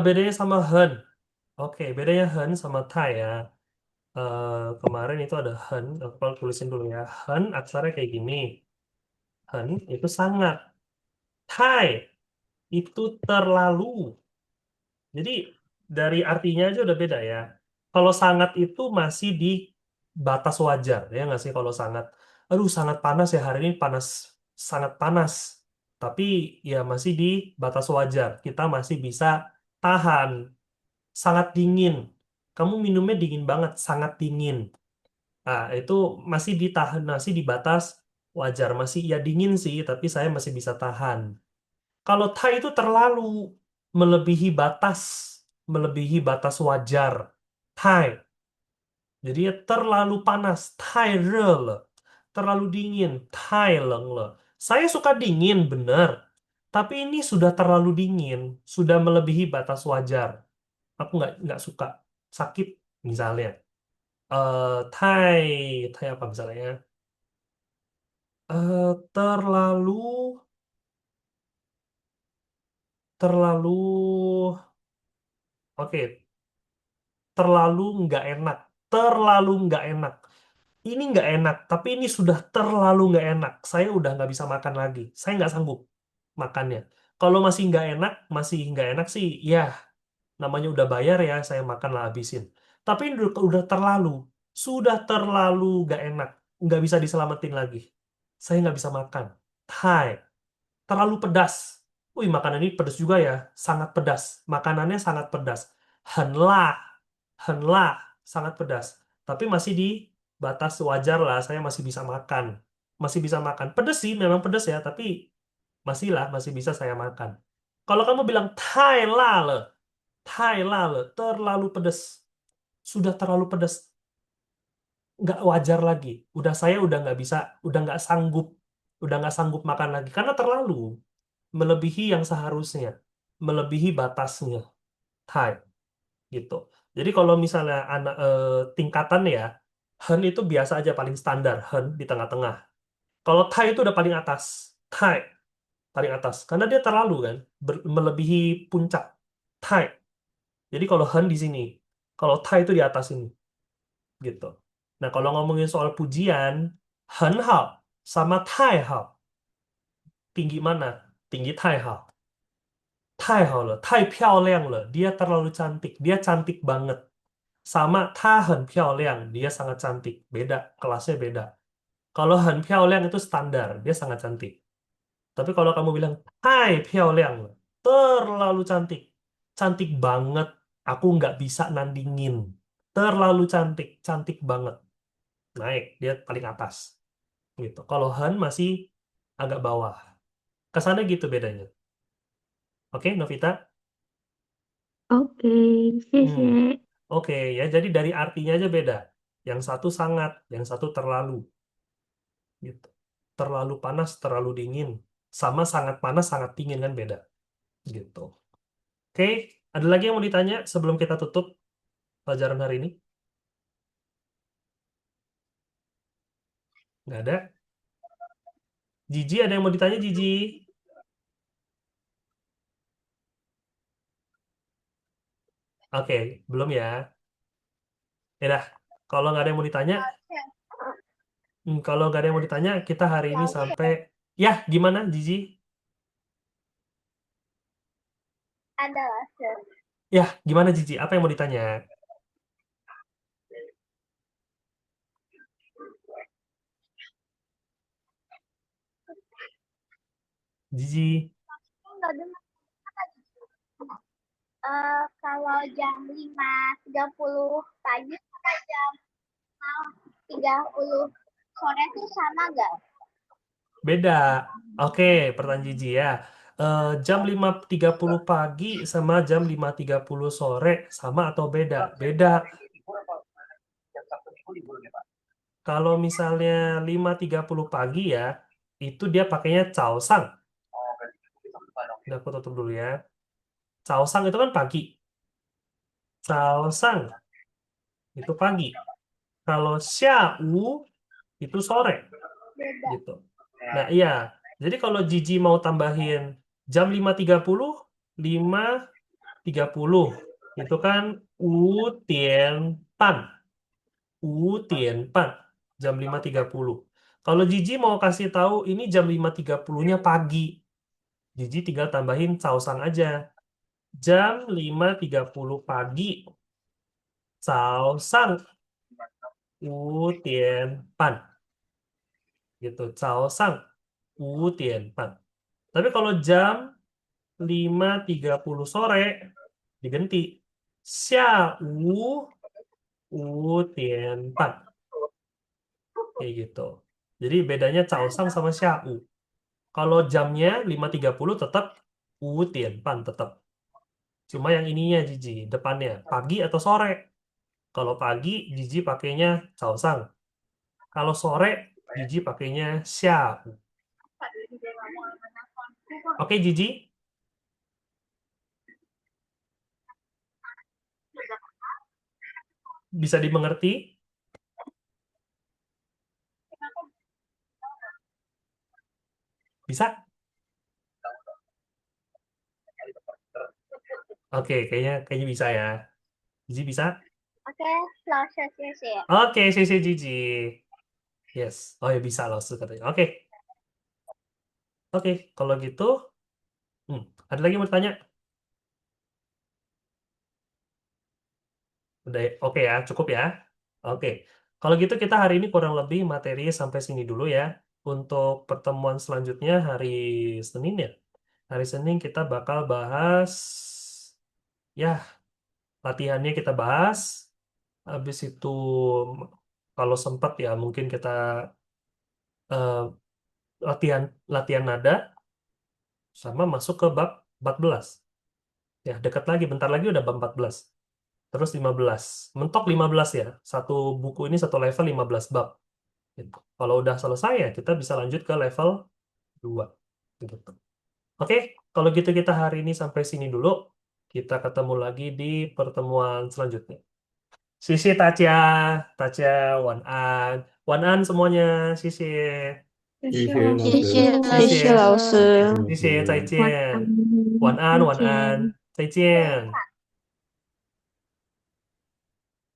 Bedanya sama hen. Oke, bedanya hen sama Thai ya. Kemarin itu ada hen, aku tulisin dulu ya. Hen aksaranya kayak gini. Hen itu sangat. Thai itu terlalu. Jadi dari artinya aja udah beda ya. Kalau sangat itu masih di batas wajar ya nggak sih kalau sangat. Aduh sangat panas ya hari ini panas sangat panas. Tapi ya masih di batas wajar. Kita masih bisa tahan. Sangat dingin. Kamu minumnya dingin banget, sangat dingin. Nah, itu masih ditahan, masih di batas wajar. Masih ya dingin sih, tapi saya masih bisa tahan. Kalau Thai itu terlalu melebihi batas, melebihi batas wajar. Thai. Jadi ya terlalu panas, Thai le. Terlalu dingin, Thai leng le. Saya suka dingin, bener. Tapi ini sudah terlalu dingin, sudah melebihi batas wajar. Aku nggak suka sakit misalnya. Thai, Thai apa misalnya? Terlalu, terlalu, oke, terlalu nggak enak, terlalu nggak enak. Ini nggak enak, tapi ini sudah terlalu nggak enak. Saya udah nggak bisa makan lagi. Saya nggak sanggup makannya. Kalau masih nggak enak sih, ya namanya udah bayar ya, saya makan lah habisin. Tapi ini udah terlalu, sudah terlalu nggak enak, nggak bisa diselamatin lagi. Saya nggak bisa makan. Thai, terlalu pedas. Wih, makanan ini pedas juga ya, sangat pedas. Makanannya sangat pedas. Henlah, henlah, sangat pedas. Tapi masih di batas wajar lah, saya masih bisa makan. Masih bisa makan. Pedas sih, memang pedas ya, tapi masih bisa saya makan. Kalau kamu bilang Thai lale, Thai lale, terlalu pedas. Sudah terlalu pedas. Nggak wajar lagi. Saya udah nggak bisa, udah nggak sanggup makan lagi. Karena terlalu melebihi yang seharusnya, melebihi batasnya. Thai gitu. Jadi kalau misalnya anak tingkatan ya, Hen itu biasa aja paling standar, Hen di tengah-tengah. Kalau Thai itu udah paling atas, Thai paling atas, karena dia terlalu kan, melebihi puncak. Thai. Jadi kalau Hen di sini, kalau Thai itu di atas ini, gitu. Nah kalau ngomongin soal pujian, Hen hao sama Thai hao, tinggi mana? Tinggi Thai hao. 太好了，太漂亮了. Dia terlalu cantik. Dia cantik banget. Sama 她很漂亮, dia sangat cantik. Beda, kelasnya beda. Kalau 很漂亮 itu standar, dia sangat cantik. Tapi kalau kamu bilang 太漂亮了, terlalu cantik. Cantik banget. Aku nggak bisa nandingin. Terlalu cantik, cantik banget. Naik, dia paling atas. Gitu. Kalau Han masih agak bawah. Kesannya gitu bedanya. Oke, Novita? OK，谢 Hmm. 谢。 Oke ya, jadi dari artinya aja beda. Yang satu sangat, yang satu terlalu, gitu. Terlalu panas, terlalu dingin, sama sangat panas, sangat dingin kan beda, gitu. Oke, ada lagi yang mau ditanya sebelum kita tutup pelajaran hari ini? Nggak ada. Gigi, ada yang mau ditanya, Gigi? Oke, belum ya. Ya dah, kalau nggak ada yang mau ditanya, kalau nggak ada yang mau ditanya, kita hari ini sampai. Ya, gimana, Gigi? Adalah Ya, gimana, Gigi? Apa yang mau ditanya? Gigi. nggak dengar. Kalau jam 5.30 pagi sama jam 6.30 sore itu sama nggak? Beda. Oke, pertanyaan Gigi ya. Jam 5.30 pagi sama jam 5.30 sore sama atau beda? Beda. Kalau misalnya 5.30 pagi ya, itu dia pakainya caosang. Udah aku tutup dulu ya. Caosang itu kan pagi. Caosang itu pagi. Kalau xiao itu sore Beda. gitu. Nah, iya. Jadi kalau Gigi mau tambahin jam 5.30, 5.30 itu kan u tian pan. U tian pan. Jam 5.30. Kalau Gigi mau kasih tahu ini jam 5.30-nya pagi. Gigi tinggal tambahin caosang aja. Jam 5.30 pagi. Caosang U tian pan. Gitu. Caosang U tian pan. Tapi kalau jam 5.30 sore diganti 下午5点半 kayak gitu. Jadi bedanya caosang sama xiao. Kalau jamnya 5.30 tetap 5点半 tetap. Cuma yang ininya Jiji, depannya pagi atau sore. Kalau pagi Jiji pakainya caosang. Kalau sore Jiji pakainya xiao. Oke Jiji? Bisa dimengerti? Bisa? Oke, kayaknya bisa ya. Jiji bisa? Oke, 老师，谢谢。 Oke, CC Jiji. Yes. Oh ya bisa langsung katanya. Oke. Oke, kalau gitu, ada lagi yang mau tanya? Udah, oke ya, cukup ya. Oke. Kalau gitu kita hari ini kurang lebih materi sampai sini dulu ya. Untuk pertemuan selanjutnya hari Senin ya. Hari Senin kita bakal bahas, ya, latihannya kita bahas. Habis itu kalau sempat ya mungkin kita eh, latihan latihan nada sama masuk ke bab 14. Ya, dekat lagi, bentar lagi udah bab 14. Terus 15. Mentok 15 ya. Satu buku ini satu level 15 bab. Gitu. Kalau udah selesai ya kita bisa lanjut ke level 2. Gitu. Oke, kalau gitu kita hari ini sampai sini dulu. Kita ketemu lagi di pertemuan selanjutnya. Sisi Tacia, Tacia, Wan An. Wan An semuanya, sisi. 谢谢谢老谢师。老师，谢谢谢谢老师。谢谢，再晚安，见。晚安，再晚安，见。再见。